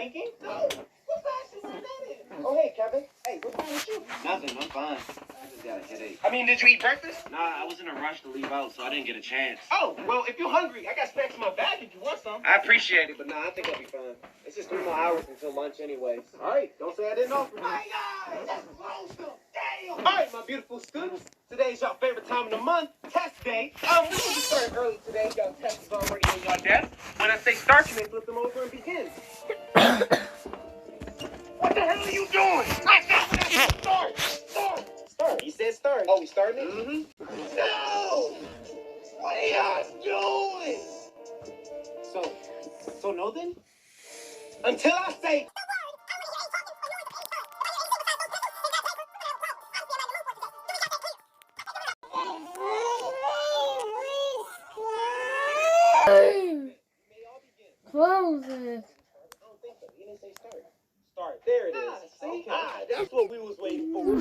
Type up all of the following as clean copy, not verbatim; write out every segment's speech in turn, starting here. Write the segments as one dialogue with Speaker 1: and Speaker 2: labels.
Speaker 1: winking? No. What fashion is that in? Oh, hey, Kevin. Hey, what's wrong with you?
Speaker 2: Nothing, I'm fine. I just got a headache.
Speaker 1: I mean, did you eat breakfast?
Speaker 2: Nah, I was in a rush to leave out, so I didn't get a chance.
Speaker 1: Oh, well, if you're hungry, I got snacks in my bag if you want some.
Speaker 2: I appreciate it, but nah, I think I'll be fine. It's just 3 more hours until lunch anyways.
Speaker 1: All right, don't say I didn't offer. My God, that's close to damn. All right, my beautiful students. Today's your favorite time of the month, test day. We will be starting early today. Y'all test is already on your desk. When I say start, you may flip them over and begin. What the hell are you doing? I said start. He said start. Oh, we starting it? Mm-hmm. No! What are y'all doing? So no then? Until I say...
Speaker 3: Close it.
Speaker 1: I don't think so. He didn't say start. Start. There it is. See? Okay. That's what we was waiting for.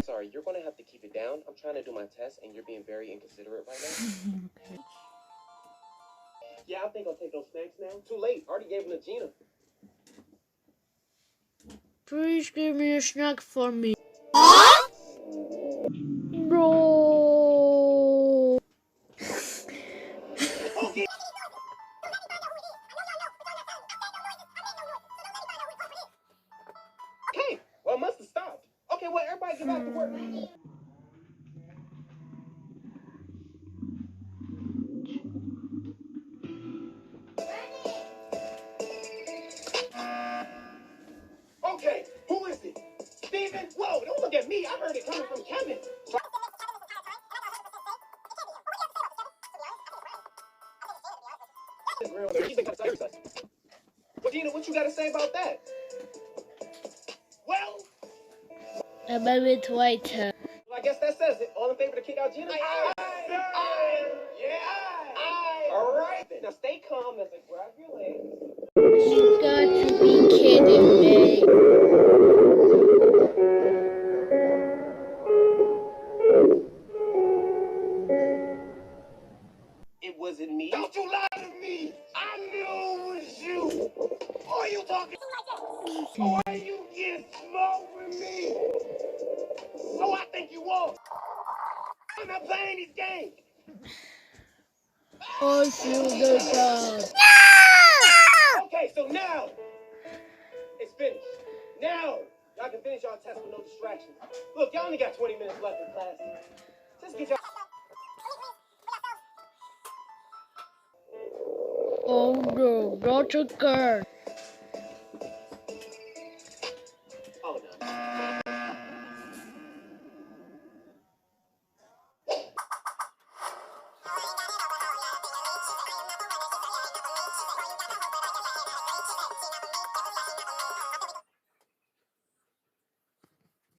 Speaker 1: Sorry, you're going to have to keep it down. I'm trying to do my test, and you're being very inconsiderate right now.
Speaker 3: Okay.
Speaker 1: Yeah, I think I'll take those snacks now. Too late. Already gave them to Gina.
Speaker 3: Please give me a snack for me. Bro.
Speaker 1: Okay. Okay. Well, it must have stopped. Okay, well, everybody get back to work. Okay, who is it? Steven? Whoa, don't look at me. I heard it coming from Kevin. Well, Gina, what you got to say about that? Well,
Speaker 3: A minute later.
Speaker 1: I guess that says it. All in favor to kick out Gina? Aye. Yeah. All right. Now stay calm as I grab your legs.
Speaker 3: You got to be kidding me.
Speaker 1: It wasn't me. Don't you lie to me. I knew it was you. Who are you talking to? Why you get smart with me? Oh, I think you won. I'm not playing these games.
Speaker 3: I feel the bad.
Speaker 1: Okay, so now it's finished. Now y'all can finish y'all test with no distractions. Look, y'all only got 20 minutes left in class. Just get y'all.
Speaker 3: Oh no, not again.